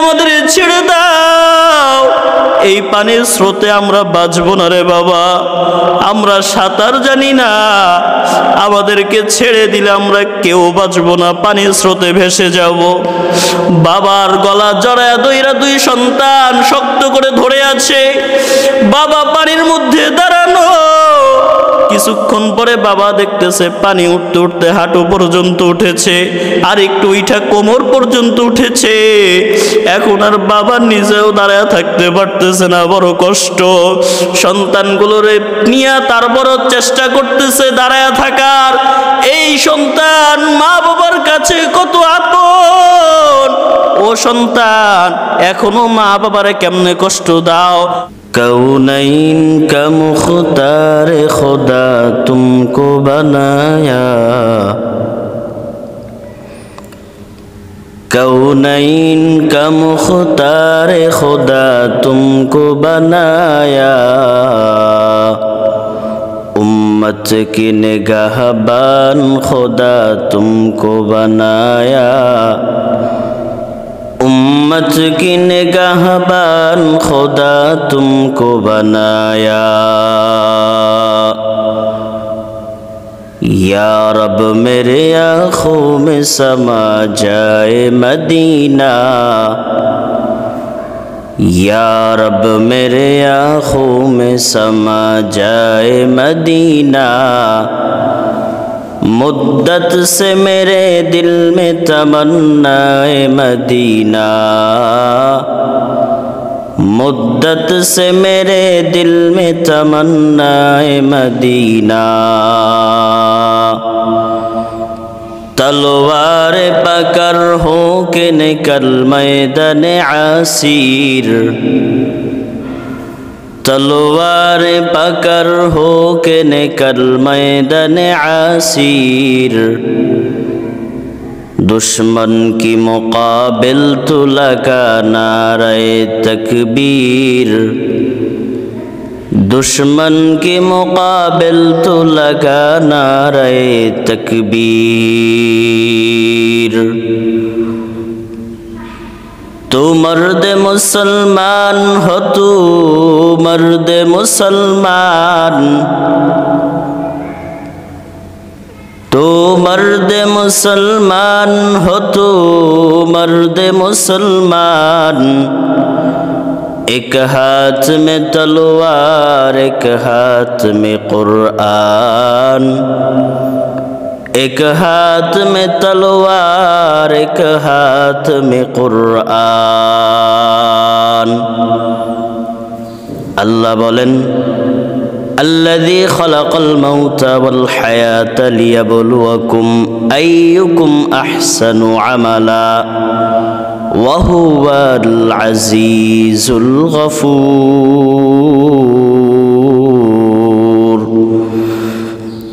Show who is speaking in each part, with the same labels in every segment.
Speaker 1: আমাদের ছেড়ে দাও, এই পানির স্রোতে আমরা বাঁচবো না রে বাবা, আমরা সাঁতার জানি না, আমাদেরকে ছেড়ে দিলে আমরা কেউ বাঁচবো না, পানির স্রোতে ভেসে যাব। বাবার গলা জড়ায়া দইরা দুই সন্তান শক্ত করে ধরে আছে। বাবা পানির মধ্যে দাঁড়ানো। কিছুক্ষণ পরে বাবা দেখতেছে পানি উঠতে উঠতে হাঁটু পর্যন্ত উঠেছে, আর একটু উঠা কোমর পর্যন্ত উঠেছে। এখন আর বাবা নিজেও দাঁড়ায় থাকতে পারতেছে না, বড় কষ্ট। সন্তানগুলোরে নিয়ে তার বড় চেষ্টা করতেছে দাঁড়ায় থাকার। এই সন্তান মা বাবার কাছে কত আপন। ও সন্তান, এখনো মা বাবারে কেমনে কষ্ট দাও। कौनैन का मुख्तार खुदा तुमको बनाया, कौनैन का मुख्तार खुदा तुमको बनाया, उम्मत की निगाहबान खुदा तुमको बनाया, उम्मत की निगाहबान खुदा तुमको बनाया। या रब मेरे आँखों में समा जाए मदीना, या रब मेरे आँखों में समा जाए मदीना, मुद्दत से मेरे दिल में तमन्नाए मदीना, मुद्दत से मेरे दिल में तमन्नाए मदीना। तलवार पकड़ हो के निकल मैदान आसीर, तलवार पकड़ हो के निकल मैदान आसीर, दुश्मन की मुकाबिल तो लगा नारे तकबीर, दुश्मन के मुकाबिल तो लगा नारे तकबीर। तो मर्द मुसलमान हो, तू मर्द मुसलमान, तो मर्द मुसलमान हो, तू मर्द मुसलमान। एक हाथ में तलवार एक हाथ में कुरान, एक हाथ में तलवार एक हाथ में कुरान। अल्लाह बोलेन अल्लज़ी खलक़ल मौत वल हयात लियब्लुवकुम अय्युकुम अहसनु अमला वहुवल अज़ीज़ुल गफूर।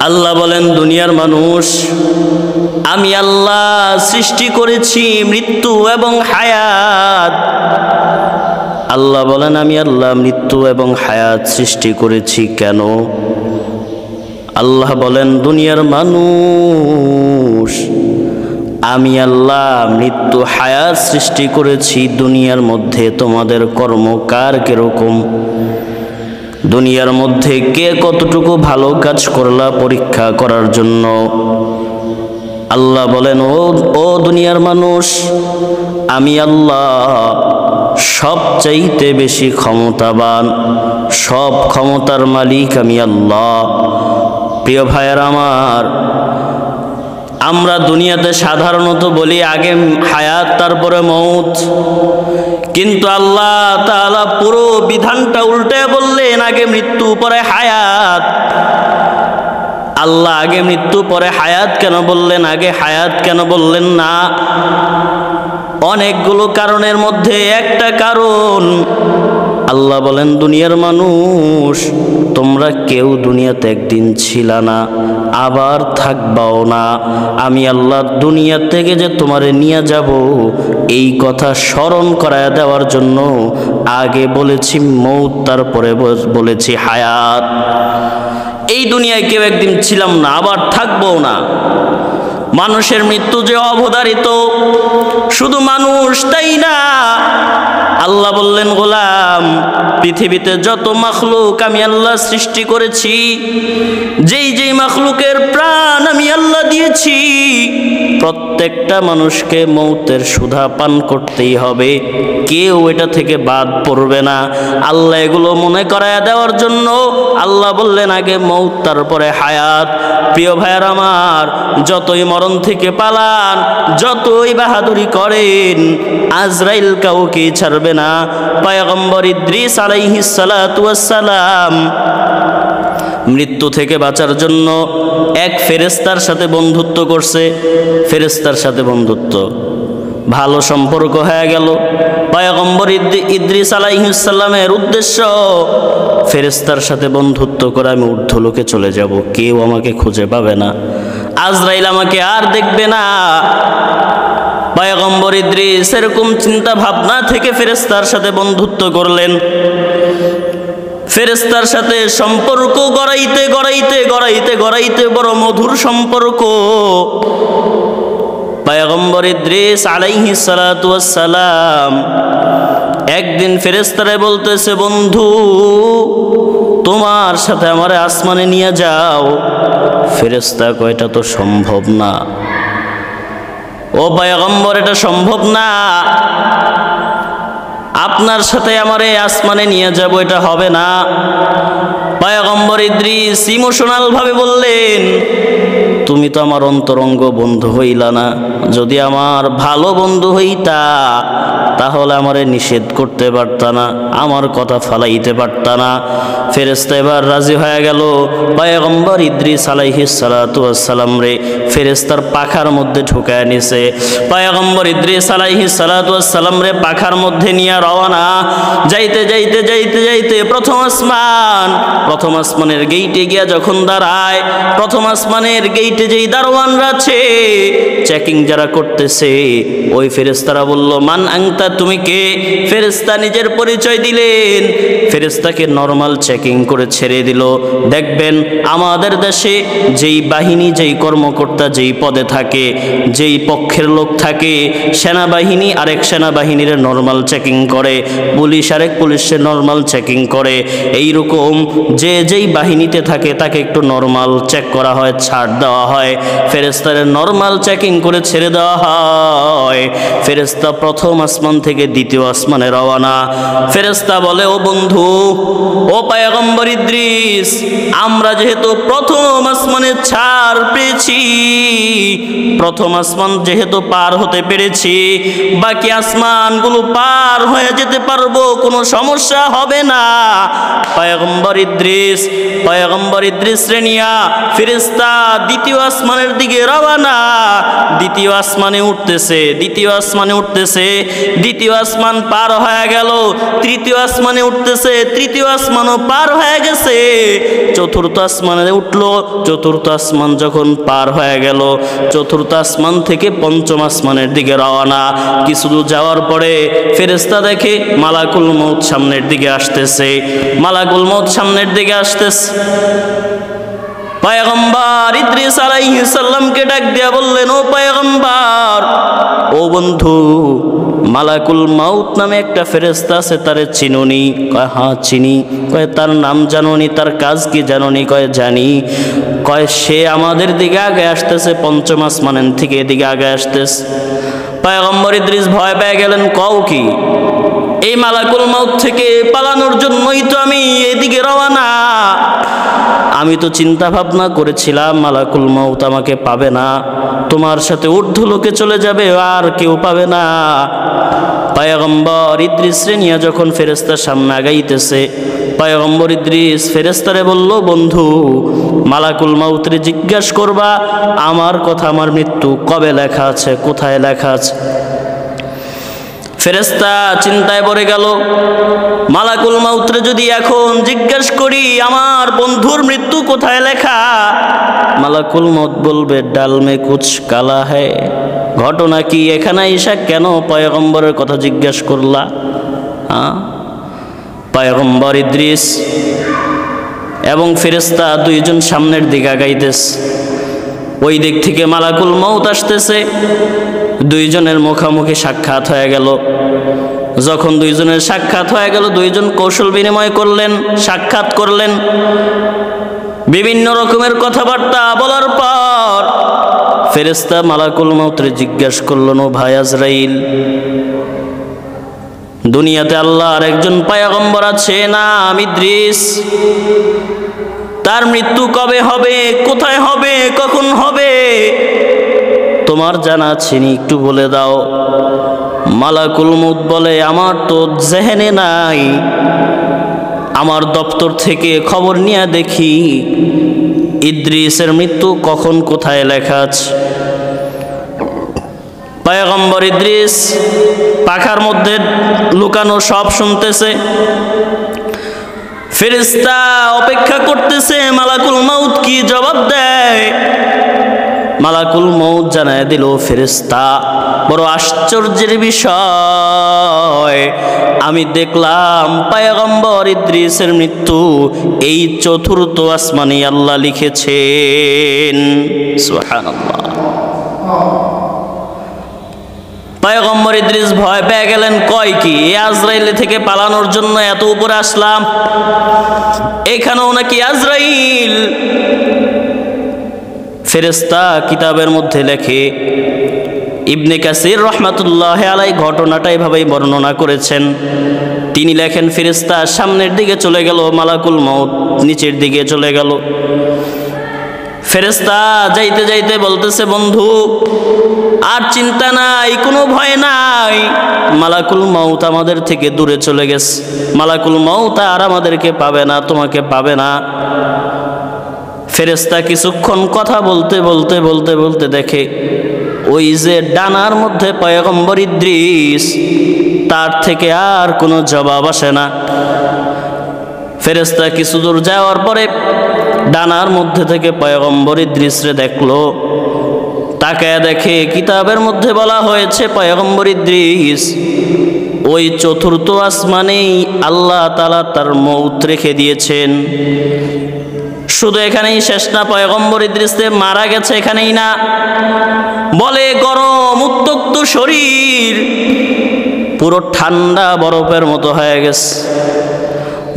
Speaker 1: আল্লাহ বলেন, দুনিয়ার মানুষ আমি আল্লাহ সৃষ্টি করেছি মৃত্যু এবং হায়াত। আল্লাহ বলেন, আমি আল্লাহ মৃত্যু এবং হায়াত সৃষ্টি করেছি কেন? আল্লাহ বলেন, দুনিয়ার মানুষ আমি আল্লাহ মৃত্যু হায়াত সৃষ্টি করেছি দুনিয়ার মধ্যে তোমাদের কর্মকার কিরকম, দুনিয়ার মধ্যে কে কতটুকু ভালো কাজ করলা পরীক্ষা করার জন্য। আল্লাহ বলেন, ও দুনিয়ার মানুষ আমি আল্লাহ সবচাইতে বেশি ক্ষমতাবান, সব ক্ষমতার মালিক আমি আল্লাহ। প্রিয় ভাইয়েরা আমার, আমরা দুনিয়াতে সাধারণত বলি আগে হায়াত তারপরে মৌত, কিন্তু আল্লাহ তাআলা পুরো বিধানটা উল্টে বললেন আগে মৃত্যু পরে হায়াত। আল্লাহ আগে মৃত্যু পরে হায়াত কেন বললেন, আগে হায়াত কেন বললেন না? অনেকগুলো কারণের মধ্যে একটা কারণ, আল্লাহ বলেন, দুনিয়ার মানুষ তোমরা কেউ দুনিয়াতে একদিন ছিল না, আবার থাকবাও না। আমি আল্লাহ দুনিয়া থেকে যে তোমারে নিয়ে যাব এই কথা স্মরণ করায় দেওয়ার জন্য আগে বলেছি মৌত, তারপরে বলেছি হায়াত। এই দুনিয়ায় কেউ একদিন ছিলাম না, আবার থাকবো না। মানুষের মৃত্যু যে অবধারিত, শুধু মানুষ তাই না, আল্লাহ বললেন, গোলাম, পৃথিবীতে যত মাখলুক আমি আল্লাহ সৃষ্টি করেছি, যেই যেই মাখলুকের প্রাণ আমি আল্লাহ দিয়েছি, প্রত্যেকটা মানুষকে মৌতের সুধা পান করতেই হবে, কেউ এটা থেকে বাদ পড়বে না। আল্লাহ এগুলো মনে করায় দেওয়ার জন্য আল্লাহ বললেন, আগে মৌত, তারপরে হায়াত। প্রিয় ভাইয়ের আমার, যতই মরণ থেকে পালান, যতই বাহাদুরি করেন, আজরাইল কাউকে ছাড়বে না। পয়গম্বর ইদ্রিস আলাইহিস সালাতু ওয়াস সালাম মৃত্যু থেকে বাঁচার জন্য এক ফেরেশতার সাথে বন্ধুত্ব করছে। ফেরেশতার সাথে বন্ধুত্ব, ভালো সম্পর্ক হয়ে গেল। পয়গম্বর ইদ্রিস আলাইহিস সালামের উদ্দেশ্য, ফেরেশতার সাথে বন্ধুত্ব করে আমি ঊর্ধ্বলোকে চলে যাব, কেউ আমাকে খুঁজে পাবে না, আজরাইল আমাকে আর দেখবে না। পয়গম্বর ইদ্রিস এরকম চিন্তা ভাবনা থেকে ফেরেশতার সাথে বন্ধুত্ব করলেন। ফেরেশতার সাথে সম্পর্ক গড়াইতে গড়াইতে গড়াইতে গড়াইতে বড় মধুর সম্পর্ক। পয়গম্বর ইদ্রিস আলাইহিস সালাতু ওয়াস সালাম একদিন ফেরেশতারে বলতেছে, বন্ধু, তোমার সাথে আমারে আসমানে নিয়ে যাও। ফেরেশতা কয়, এটা তো সম্ভব না। ও পয়গম্বর, এটা সম্ভব না, আপনার সাথে আমারে আসমানে নিয়ে যাব, এটা হবে না। পয়গম্বর ইদ্রিস ইমোশনাল ভাবে বললেন, তুমি তো আমার অন্তরঙ্গ বন্ধু হইলা না, যদি আমার ভালো বন্ধু হইতা তাহলে আমারে নিষেধ করতে পারতা না, আমার কথা ফালাইতে পারতা না। ফেরেশতা এবার রাজি হয়ে গেল। পয়গম্বর ইদ্রিস আলাইহিস সালাতু ওয়াস সালাম রে ফেরেশতার পাখার মধ্যে ঢুকায় নিছে। পয়গম্বর ইদ্রিস আলাইহিস সালাতু ওয়াস সালাম রে পাখার মধ্যে নিয়ে রওনা। যাইতে যাইতে যাইতে যাইতে প্রথম আসমানের গেইটে গিয়া যখন দাঁড়ায়, প্রথম আসমানের গেইটে যেই দারোয়ানরা আছে, চেকিং যারা করতেছে, ওই ফেরেশতারা বলল, মান আংতা, তুমি কে? ফেরেশতা নিজের পরিচয় দিলেন। ফেরেশতাকে নরমাল চেকিং করে ছেড়ে দিল। দেখবেন আমাদের দেশে যেই বাহিনী, যেই কর্মকর্তা যেই পদে থাকে, যেই পক্ষের লোক থাকে, সেনাবাহিনী আরেক সেনাবাহিনীর নরমাল চেকিং করে, পুলিশ আরেক পুলিশের নরমাল চেকিং করে। এইরকম যে যেই বাহিনীতে থাকে তাকে একটু নরমাল চেক করা হয়, ছাড় দেওয়া হয়। ফেরেশতারে নরমাল চেকিং করে ছেড়ে দেওয়া হয়। ফেরেশতা প্রথম আসমান থেকে দ্বিতীয় আসমানে রওনা। ফেরেশতা বলে, ও বন্ধু, ও পয়গম্বর ইদ্রিস, আমরা যেহেতু প্রথম আসমানে ছাড় পেয়েছি, প্রথম আসমান যেহেতু পার হতে পেরেছি, বাকি আসমানগুলো পার হয়ে যেতে পারবো, কোনো সমস্যা হবে না। পয়গম্বর ইদ্রিস রেনিয়া ফেরেশতা দ্বিতীয় আসমানের দিকে রওনা। দ্বিতীয় আসমানে উঠতেছে, দ্বিতীয় আসমান পার হয়ে গেল, তৃতীয় আসমানে উঠতেছে, তৃতীয় আসমানও পার হয়ে গেছে, চতুর্থ আসমানে উঠলো। চতুর্থ আসমান যখন পার হয়ে গেল, চতুর্থ আসমান থেকে পঞ্চম আসমানের দিকে রওনা। কিছু দূর যাওয়ার পরে ফেরেশতা দেখে মালাকুল মউত সামনের দিকে আসতেছে। পয়গম্বর ইদ্রিস আলাইহিস সালামকে ডাক দিয়া বললেন, ও পয়গম্বর, ও বন্ধু, মালাকুল মাউত নামে একটা ফেরেশতা আছে, তারে চিনুনি? কয়, হ্যাঁ চিনি। কয়, তার নাম জানোনি? তার কাজ কি জানোনি? কয়, জানি। কয়, সে আমাদের দিকে আগে আসতেছে, পঞ্চম আসমানের থেকে এদিকে আগে আসতেছে। পয়গম্বর ইদ্রিস ভয় পেয়ে গেলেন। কও কি? এই মালাকুল মাউত থেকে পালানোর জন্যই তো আমি এদিকে রওনা। আমি তো চিন্তা ভাবনা করেছিলাম মালাকুল মাউত আমাকে পাবে না, তোমার সাথে ঊর্ধ্বলোকে চলে যাবে, আর কেউ পাবে না। পয়গম্বর ইদ্রিস নিয়ে যখন ফেরেশতার সামনে আগাইতেছে, পয়গম্বর ইদ্রিস ফেরেশতারে বলল, বন্ধু, মালাকুল মাউতরে জিজ্ঞাসা করবা আমার কথা, আমার মৃত্যু কবে লেখা আছে, কোথায় লেখা আছে। ফেরেশতা চিন্তায় পড়ে গেল, মালাকুল মাউতরে যদি এখন জিজ্ঞাসা করি আমার বন্ধুর মৃত্যু কোথায় লেখা, মালাকুল মউত বলবে ডাল মে কুছ কালা হ্যায়। ঘটনা কি? এখানে এসে কেন পয়গম্বরের কথা জিজ্ঞাসা করলা? পয়গম্বর ইদ্রিস এবং ফেরেশতা দুইজন সামনের দিকে আগাইতেছে। ওই দিক থেকে মালাকুল মউত আসতেছে। দুইজনের মুখোমুখি সাক্ষাৎ হয়ে গেল। যখন দুইজনের সাক্ষাৎ হয়ে গেল, দুইজন কৌশল বিনিময় করলেন, সাক্ষাৎ করলেন, বিভিন্ন রকমের কথাবার্তা বলার পর ফেরেশতা মালাকুল মউতরে জিজ্ঞাসা করলেন, ও ভাই আজরাইল, দুনিয়াতে আল্লাহর একজন পয়গম্বর আছে নাম ইদ্রিস, তার মৃত্যু কবে হবে, কোথায় হবে, কখন হবে, তোমার জানা আছে নি? একটু বলে দাও। মালাকুল মউত বলে, আমার তো জেহেনে নাই, আমার দপ্তর থেকে খবর নিয়ে দেখি ইদ্রিসের মৃত্যু কখন কোথায় লেখা আছে। পয়গম্বর ইদ্রিস পাখার মধ্যে লুকানো সব শুনতেছে, ফেরেশতা অপেক্ষা করতেছে মালাকুল মউত কি জবাব দেয়। মালাকুল মউত জানায় দিল, ফেরেশতা, বড় আশ্চর্যের বিষয়, আমি দেখলাম পয়গম্বর ইদ্রিসের মৃত্যু এই চতুর্থ আসমানে আল্লাহ লিখেছেন। সুবহানাল্লাহ। পয়গম্বর ইদ্রিস ভয় পেয়ে গেলেন, কয় কি, আজরাইল থেকে পালানোর জন্য এত উপরে আসলাম, এখানেও নাকি আজরাইল। ফেরেশতা কিতাবের মধ্যে লেখে, ইবনে কাসির রহমাতুল্লাহ আলাই ঘটনাটা এভাবেই বর্ণনা করেছেন। তিনি লেখেন, ফেরেশতা সামনের দিকে চলে গেল, মালাকুল মউত নিচের দিকে চলে গেল। ফেরেশতা যাইতে যাইতে বলতেছে, বন্ধু আর চিন্তা নাই, কোনো ভয় নাই, মালাকুল মউত আমাদের থেকে দূরে চলে গেছে, মালাকুল মউত আর আমাদেরকে পাবে না, তোমাকে পাবে না। ফেরেশতা কিছুক্ষণ কথা বলতে বলতে বলতে বলতে দেখে ওই যে ডানার মধ্যে পয়গম্বর ইদ্রিস, তার থেকে আর কোনো জবাব আসে না। ফেরেশতা কিছু দূর যাওয়ার পরে ডানার মধ্যে থেকে পয়গম্বর ইদ্রিসরে দেখলো, তাকায় দেখে কিতাবের মধ্যে বলা হয়েছে পয়গম্বর ইদ্রিস ওই চতুর্থ আসমানেই আল্লাহ তাআলা তার মউত রেখে দিয়েছেন। শুধু এখানেই শেষ না, পয়গম্বর ইদ্রিস মারা গেছে এখানেই না, বলে গরম উত্তপ্ত শরীর পুরো ঠান্ডা বরফের মতো হয়ে গেছে।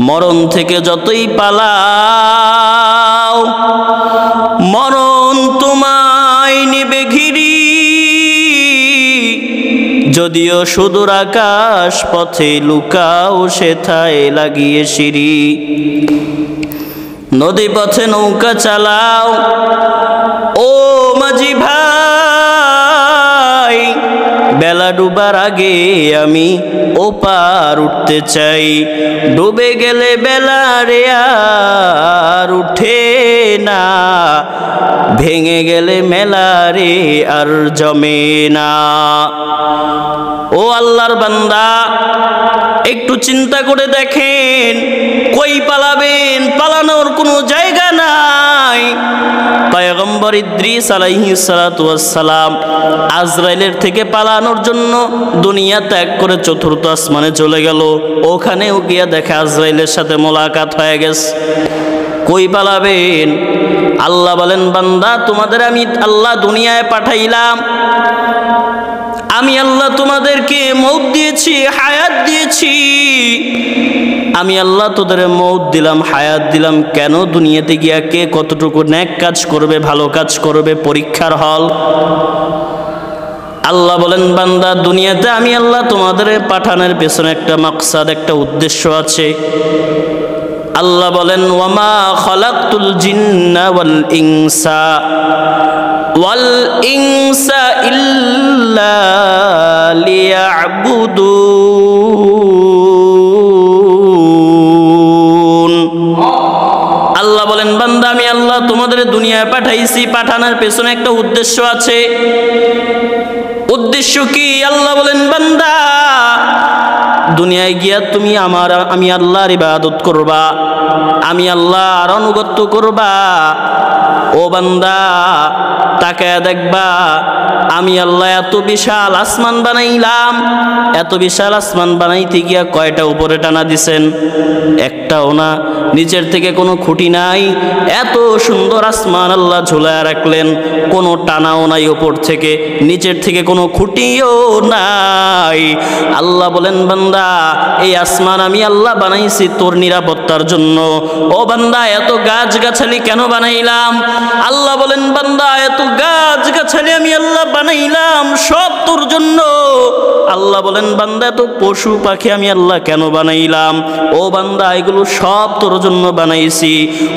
Speaker 1: মরণ থেকে যতই পালাও, মরণ তোমায় নেবে ঘিরি, যদিও সুদূর আকাশ পথে লুকাও সেথায় লাগিয়ে সিঁড়ি। নদী পথে নৌকা চালাও ও মাঝি ভাই, বেলা ডুবার আগে আমি ওপার উঠতে চাই, ডুবে গেলে বেলা রে আর উঠে না, ভেঙে গেলে মেলা রে আর জমে না। ও আল্লাহর বান্দা, একটু চিন্তা করে দেখেন, কই পালাবেন, পালানোর কোনো জায়গা নাই। পয়গম্বর ইদ্রিস আলাইহিস সালাতু ওয়াস সালাম আজরাইলের থেকে পালানোর জন্য দুনিয়া ত্যাগ করে চতুর্থ আসমানে চলে গেল। ওখানেও গিয়া দেখে আজরাইলের সাথে মোলাকাত হয়ে গেছে। কই পালাবেন? আল্লাহ বলেন, বান্দা তোমাদের আমি আল্লাহ দুনিয়ায় পাঠাইলাম, আমি আল্লাহ তোমাদেরকে মউত দিয়েছি, হায়াত দিয়েছি, আমি আল্লাহ তোদের মউত দিলাম, হায়াত দিলাম। কেন? দুনিয়াতে গিয়া কে কতটুকু নেক কাজ করবে, ভালো কাজ করবে, পরীক্ষার হল। আল্লাহ বলেন, বান্দা দুনিয়াতে আমি আল্লাহ তোমাদের পাঠানোর পেছনে একটা মাকসাদ, একটা উদ্দেশ্য আছে। আল্লাহ বলেন, ওয়ামা খালাকতুল জিন্না ওয়াল ইনসা ইল্লা লিয়াবুদুন। আল্লাহ বলেন, বান্দা আমি আল্লাহ তোমাদের দুনিয়ায় পাঠাইছি, পাঠানোর পেছনে একটা উদ্দেশ্য আছে। উদ্দেশ্য কি? আল্লাহ বলেন, বান্দা দুনিয়ায় গিয়া তুমি আমি আল্লাহর ইবাদত করবা, আমি আল্লাহর আনুগত্য করবা। ও বান্দা তাকায়া দেখবা, আমি আল্লাহ এত বিশাল আসমান বানাইলাম, এত বিশাল আসমান বানাইতে গিয়া কয়টা উপরে টানা দিছেন? একটা একটাও না, নিচের থেকে কোনো খুঁটি নাই, এত সুন্দর আসমান আল্লাহ ঝুলায় রাখলেন, কোনো টানাও নাই ওপর থেকে, নিচের থেকে কোনো খুঁটিও নাই। আল্লাহ বলেন বান্দা এই আসমান আমি আল্লাহ বানাইছি তোর নিরাপত্তার জন্য। ও বান্দা এত গাছগাছালি কেন বানাইলাম? আল্লাহ বলেন বান্দা এত গাছগাছালি আমি আল্লাহ বানাইলাম সব তোর জন্য। আল্লাহ বলেন বান্দা এত পশু পাখি আমি আল্লাহ কেন বানাইলাম? ও বান্দা এগুলো সব তোর জন্য বানাইছি।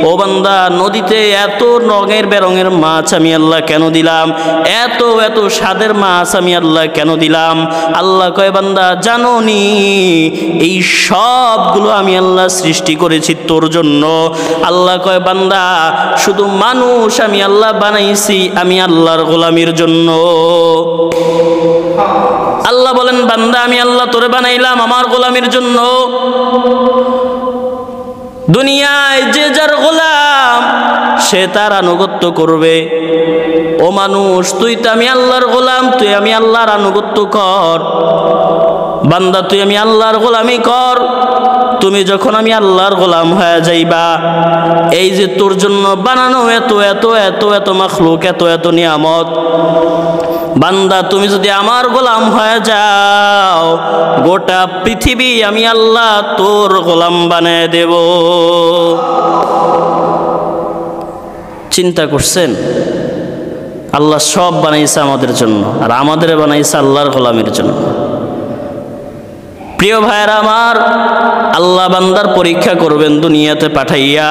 Speaker 1: ও বান্দা নদীতে এত রঙের বেরঙের মাছ আমি আল্লাহ কেন দিলাম? এত এত স্বাদের মাছ আমি আল্লাহ কেন দিলাম? আল্লাহ কয় বান্দা জানো নি এই সবগুলো আমি আল্লাহ সৃষ্টি করেছি তোর জন্য। আল্লাহ কয় বান্দা শুধু মানুষ আমি আল্লাহ বানাইছি আমি আল্লাহর গোলামির জন্য। আল্লাহ বলেন বান্দা আমি আল্লাহ তোরে বানাইলাম আমার গোলামির জন্য। দুনিয়ায় যে যার গোলাম সে তার আনুগত্য করবে। ও মানুষ তুই তো আমি আল্লাহর গোলাম, তুই আমি আল্লাহর আনুগত্য কর। বান্দা তুই আমি আল্লাহর গোলামি কর। তুমি যখন আমি আল্লাহর গোলাম হয়ে যাইবা, এই যে তোর জন্য বানানো এত এত এত এত মাখলুক, এত এত নিয়ামত, বান্দা তুমি যদি আমার গোলাম হয়ে যাও গোটা পৃথিবী আমি আল্লাহ তোর গোলাম বানিয়ে দেব। চিন্তা করছেন? আল্লাহ সব বানাইছে আমাদের জন্য, আর আমাদের বানাইছে আল্লাহর গোলামের জন্য। প্রিয় ভাইয়েরা আমার, আল্লাহ বান্দার পরীক্ষা করবেন দুনিয়াতে পাঠাইয়া।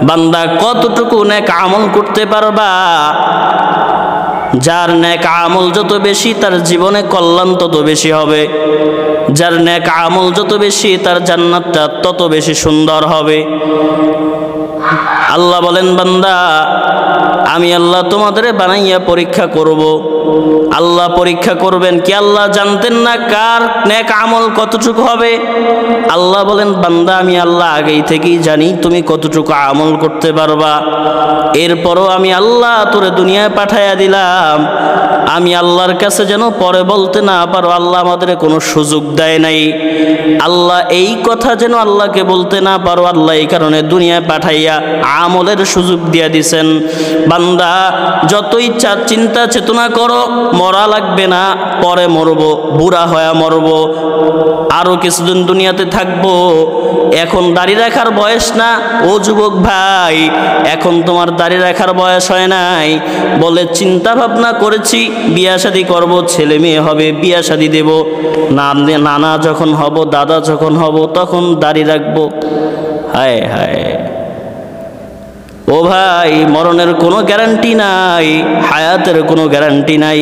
Speaker 1: বান্দা কতটুকু নেক আমল করতে পারবা? যার নেক আমল যত বেশি তার জীবনে কল্যাণ তত বেশি হবে। যার নেক আমল যত বেশি তার জান্নাতটা তত বেশি সুন্দর হবে। আল্লাহ বলেন বান্দা আমি আল্লাহ তোমাদের বানাইয়া পরীক্ষা করব। আল্লাহ পরীক্ষা করবেন কি? আল্লাহ জানতেন না কার নেক আমল কতটুকু হবে? আল্লাহ বলেন বান্দা আমি আল্লাহ আগেই থেকেই জানি তুমি কতটুকু আমল করতে পারবা। এরপরও আমি আল্লাহ তোরে দুনিয়ায় পাঠাইয়া দিলাম, আমি আল্লাহর কাছে যেন পরে বলতে না পারো আল্লাহ আমাদের কোনো সুযোগ দেয় নাই। আল্লাহ এই কথা যেন আল্লাহকে বলতে না পারো, আল্লাহ এই কারণে দুনিয়ায় পাঠাইয়া আমলের সুযোগ দিয়া দিছেন। বান্দা যত ইচ্ছা চিন্তা চেতনা করো, মরা লাগবে না, পরে মরবো, বুড়া হয়ে মরবো, আরো কিছুদিন দুনিয়াতে থাকবো। এখন দাড়ি রাখার বয়স না। ও যুবক ভাই, এখন তোমার দাড়ি রাখার বয়স হয় নাই বলে চিন্তা ভাবনা করেছি বিয়া শাদী করবো, ছেলে মেয়ে হবে, বিয়া শাদী দেব, নানা যখন হব, দাদা যখন হব তখন দাড়ি রাখবো। হায় হায়, ও ভাই মরণের কোনো গ্যারান্টি নাই, হায়াতের কোনো গ্যারান্টি নাই।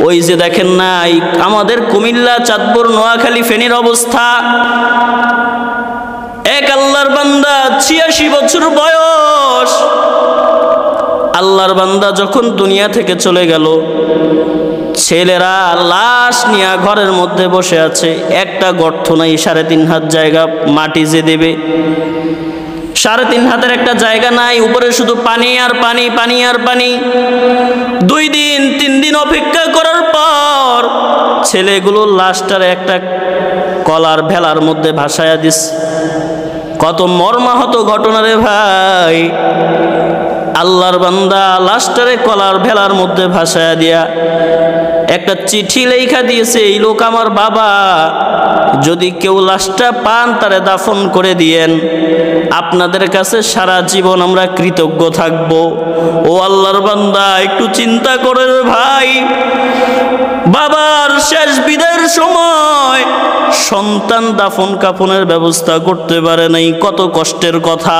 Speaker 1: ওই যে দেখেন নাই আমাদের কুমিল্লা, চাঁদপুর, নোয়াখালী, ফেনীর অবস্থা। এক আল্লাহর বান্দা ৮৬ বছর বয়স, আল্লাহর বান্দা যখন দুনিয়া থেকে চলে গেল, ছেলেরা লাশ নিয়ে ঘরের মধ্যে বসে আছে। একটা গর্ত নাই, ৩.৫ হাত জায়গা মাটি যে দেবে, ৩.৫ হাতের একটা জায়গা নাই, উপরে শুধু পানি আর পানি, পানি আর পানি। ২ দিন ৩ দিন অপেক্ষা করার পর ছেলেগুলো লাশটার একটা কলার ভেলার মধ্যে ভাসায়া দিস। কত মর্মাহত ঘটনা রে ভাই। আল্লাহর বান্দা লাশটারে কলার ভেলার মধ্যে ভাসায়া দিয়া একটা চিঠি লেখা দিয়েছে, এই লোক আমার বাবা, যদি কেউ লাশটা পান তারে দাফন করে দিয়েন, আপনাদের কাছে সারা জীবন আমরা কৃতজ্ঞ থাকব। ও আল্লাহর বান্দা একটু চিন্তা করে ভাই, বাবার শেষ বিদায়ের সময় সন্তান দাফন কাফনের ব্যবস্থা করতে পারে নাই, কত কষ্টের কথা।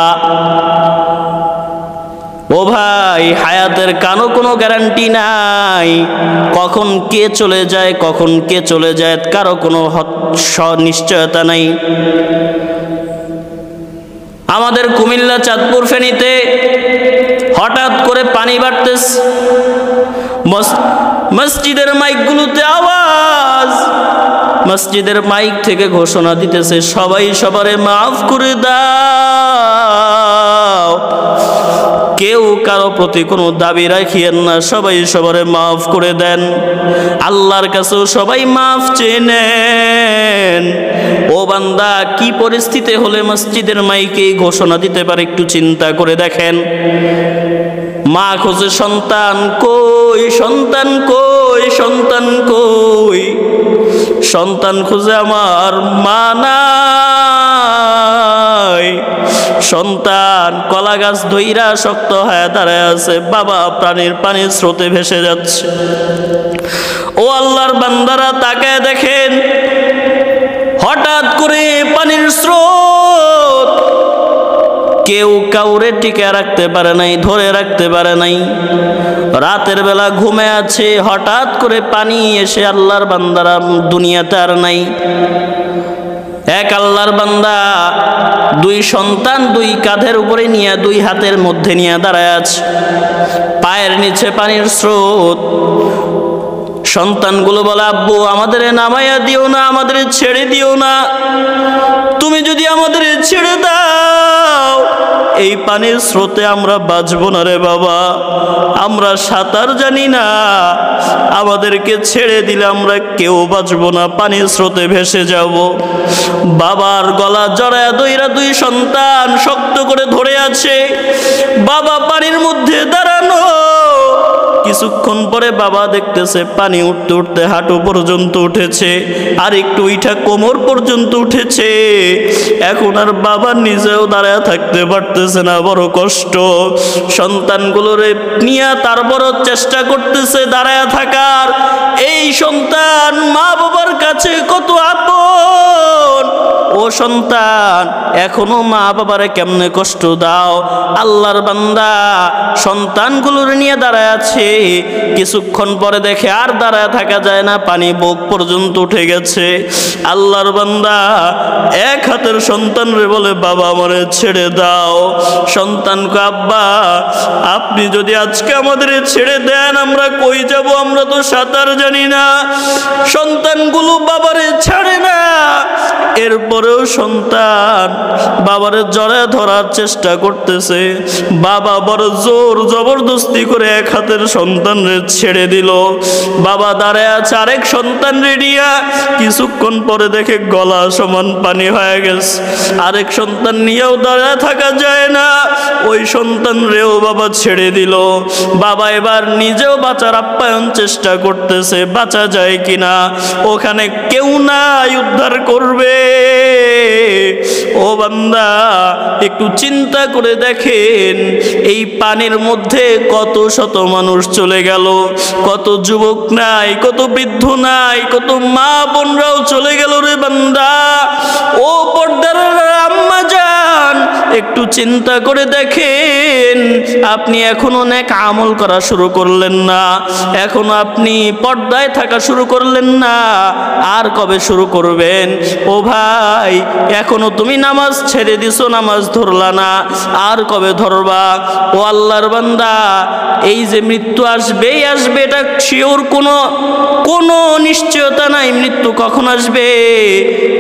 Speaker 1: ও ভাই, হায়াতের কোনো গ্যারান্টি নাই, কখন কে চলে যায়, কখন কে চলে যায় কারো কোনো নিশ্চয়তা নাই। আমাদের কুমিল্লা, চাঁদপুর, ফেনীতে হঠাৎ করে পানি বাড়তেছে, মসজিদের মাইকগুলোতে আওয়াজ, মসজিদের মাইক থেকে ঘোষণা দিতেছে সবাই সবারে মাফ করে দাও, কেউ কারো প্রতি কোনো দাবি রাখিয়েন না, সবাই সবারে মাফ করে দেন। আল্লাহর কাছেও সবাই মাফ চেয়ে নেন। ও বান্দা কি পরিস্থিতি হলে মসজিদের মাইকে ঘোষণা দিতে পারে একটু চিন্তা করে দেখেন। মা খোঁজে সন্তান কই, সন্তান কই, সন্তান কই, সন্তান খুঁজে আমার মা নাই। সন্তান কলা গাছ ধইরা শক্ত হয়ে দাঁড়ায় আছে, বাবা প্রাণীর পানির স্রোতে ভেসে যাচ্ছে। ও আল্লাহর বান্দারা তাকায় দেখেন, হঠাৎ করে পানির স্রোত কেউ কাউরে টিকে রাখতে পারে নাই, ধরে রাখতে পারে নাই। রাতের বেলা ঘুমে আছে, হঠাৎ করে পানি এসে আল্লাহর বান্দারা দুনিয়াতে আর নাই। এক আল্লাহর বান্দা দুই সন্তান দুই কাঁধের উপরে নিয়ে, দুই হাতের মধ্যে নিয়ে দাঁড়ায় আছে, পায়ের নিচে পানির স্রোত। সন্তানগুলো বলে, আব্বু আমাদের নামাইয়া দিও না, আমাদের ছেড়ে দিও না, তুমি যদি আমাদের ছেড়ে দাও এই পানির স্রোতে আমরা বাঁচবো না রে বাবা, আমরা সাঁতার জানি না, আমাদেরকে ছেড়ে দিলে আমরা কেউ বাঁচবো না, পানির স্রোতে ভেসে যাব। বাবার গলা জড়ায় দইরা দুই সন্তান শক্ত করে ধরে আছে, বাবা পানির মধ্যে দাঁড়ানো। কিছুক্ষণ পরে বাবা দেখতেছে পানি উঠতে উঠতে হাঁটু পর্যন্ত উঠেছে, আর একটু উঠা কোমর পর্যন্ত উঠেছে। এখন আর বাবা নিজেও দাঁড়ায় থাকতে পারতেছে না, বড় কষ্ট। সন্তানগুলোরে নিয়ে তারপরও চেষ্টা করতেছে দাঁড়ায় থাকার। এই সন্তান মা বাবার কাছে কত আপন। ও সন্তান, এখনো মা বাবারে কেমনে কষ্ট দাও। আল্লাহর বান্দা সন্তানগুলোর নিয়ে দাঁড়ায় আছে, কিছুক্ষণ পরে দেখে আর দাঁড়ায় থাকা যায় না, পানি বুক পর্যন্ত উঠে গেছে। আল্লাহর বান্দা এক হাতের সন্তান রে বলে, বাবা আমারে ছেড়ে দাও। সন্তানকে, আব্বা আপনি যদি আজকে আমাদের ছেড়ে দেন আমরা কই যাব, আমরা তো সাঁতার জানি না। সন্তানগুলো বাবারে ছাড়ে না। এরপরেও সন্তান বাবারে জড়ায় ধরার চেষ্টা করতেছে। বাবা বড় জোর জবরদস্তি করে এক হাতের সন্তানরে ছেড়ে দিল। বাবা দাঁড়ায় আছে আরেক সন্তান রেডিয়া। কিছুক্ষণ পরে দেখে গলা সমান পানি হয়ে গেছে। আরেক সন্তান নিয়েও দাঁড়ায় থাকা যায় না, ওই সন্তান রেও বাবা ছেড়ে দিল। বাবা এবার নিজেও বাঁচার আপ্যায়ন চেষ্টা করতেছে, বাঁচা যায় কিনা। ওখানে কেউ নাই উদ্ধার করবে। ও বান্দা, একটু চিন্তা করে দেখেন, এই পানির মধ্যে কত শত মানুষ চলে গেল, কত যুবক নাই, কত বৃদ্ধ নাই, কত মা বোনরাও চলে গেল রে বান্দা। ও পর্দার আম্মা জান, একটু চিন্তা করে দেখেন, আপনি এখনো নেক আমল করা শুরু করলেন না, এখনো আপনি পর্দায় থাকা শুরু করলেন না, আর কবে শুরু করবেন? ও ভাই, এখনো তুমি নামাজ ছেড়ে দিছো, নামাজ ধরলা না, আর কবে ধরবা? ও আল্লাহর বান্দা, এই যে মৃত্যু আসবেই আসবে, এটা শিওর কোনো নিশ্চয়তা নাই মৃত্যু কখন আসবে।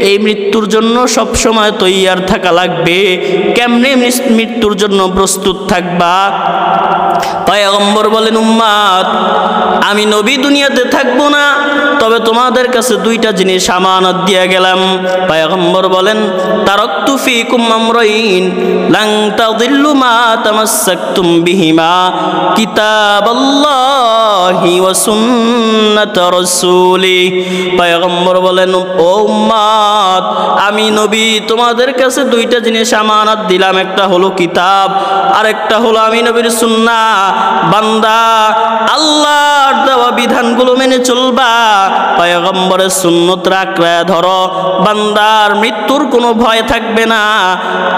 Speaker 1: এই মৃত্যুর জন্য সব সময় তৈয়ার থাকা লাগবে। কেমনে মৃত্যুর জন্য প্রস্তুত থাকবা? পয়গম্বর বলেন, উম্মাত আমি নবী দুনিয়াতে থাকবো না, তবে তোমাদের কাছে দুইটা জিনিস আমানত দিয়ে গেলাম। পয়গম্বর বলেন, তারাকতু ফীকুম আমরাইন লান তাযিল্লু মা তামাসসাকতুম বিহিমা কিতাবাল্লাহি ওয়া সুন্নাত রাসূলি। পয়গম্বর বলেন, ও উম্মাত আমি নবী তোমাদের কাছে দুইটা জিনিস আমানত দিলাম, একটা হলো কিতাব, আর একটা হলো আমি নবীর সুন্নাহ। বান্দা আল্লাহর দেওয়া বিধানগুলো মেনে চলবা, পয়গম্বরের সুন্নত রাখরা ধরো, বান্দার মৃত্যুর কোনো ভয় থাকবে না।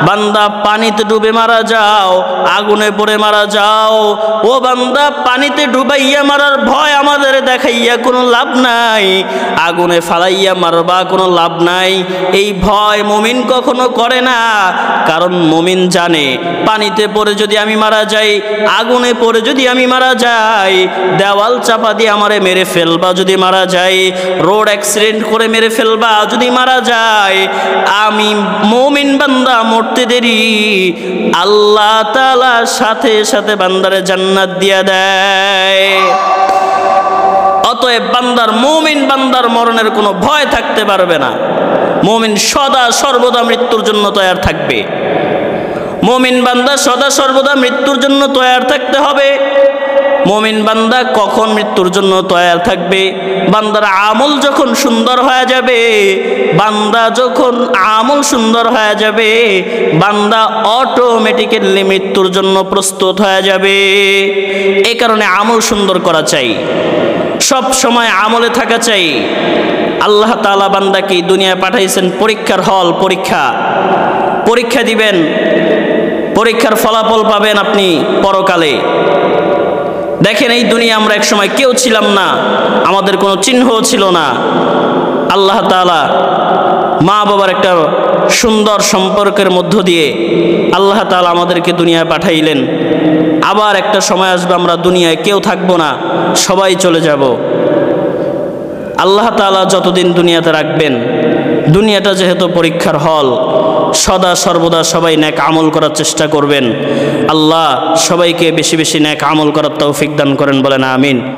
Speaker 1: বান্দা পানিতে ডুবে মারা যাও, আগুনে পড়ে মারা যাও, ও বান্দা পানিতে ডুবাইয়া মারার ভয় আমাদের দেখাইয়া কোনো লাভ নাই, আগুনে ফালাইয়া মারবা কোনো লাভ নাই। এই ভয় মুমিন কখনো করে না, কারণ মুমিন জানে পানিতে পড়ে যদি আমি মারা যাই, আগুনে পড়ে যদি আমি মারা যাই, দেওয়াল চাপা দিয়ে আমারে মেরে ফেলবা যদি মারা যাই, রোড অ্যাক্সিডেন্ট করে মেরে ফেলবা যদি মারা যায়, আমি মুমিন বান্দা মরতে দেরি আল্লাহ তাআলা সাথে সাথে বান্দারে জান্নাত দিয়া দেয়। অতএব বান্দার, মুমিন বান্দার মরণের কোনো ভয় থাকতে পারবে না। মুমিন সদা সর্বদা মৃত্যুর জন্য তৈয়ার থাকবে। মুমিন বান্দা সদা সর্বদা মৃত্যুর জন্য তৈয়ার থাকতে হবে। মুমিন বান্দা কখন মৃত্যুর জন্য তৈয়ার থাকবে? বান্দার আমল যখন সুন্দর হয়ে যাবে, বান্দা যখন আমল সুন্দর হয়ে যাবে, বান্দা অটোমেটিক্যালি মৃত্যুর জন্য প্রস্তুত হয়ে যাবে। এই কারণে আমল সুন্দর করা চাই, সব সময় আমলে থাকা চাই। আল্লাহ তাআলা বান্দাকে দুনিয়ায় পাঠাইছেন পরীক্ষার হল, পরীক্ষা দিবেন, পরীক্ষার ফলাফল পাবেন আপনি পরকালে। দেখেন, এই দুনিয়া আমরা এক সময় কেউ ছিলাম না, আমাদের কোনো চিহ্নও ছিল না। আল্লাহ তাআলা মা বাবার একটা সুন্দর সম্পর্কের মধ্য দিয়ে আল্লাহ তাআলা আমাদেরকে দুনিয়ায় পাঠাইলেন। আবার একটা সময় আসবে আমরা দুনিয়ায় কেউ থাকবো না, সবাই চলে যাব। আল্লাহ তাআলা যতদিন দুনিয়াতে রাখবেন, দুনিয়াটা যেহেতু পরীক্ষার হল, সদা সর্বদা সবাই নেক আমল করার চেষ্টা করবেন। আল্লাহ সবাইকে বেশি বেশি নেক আমল করার তৌফিক দান করেন, বলেন আমিন।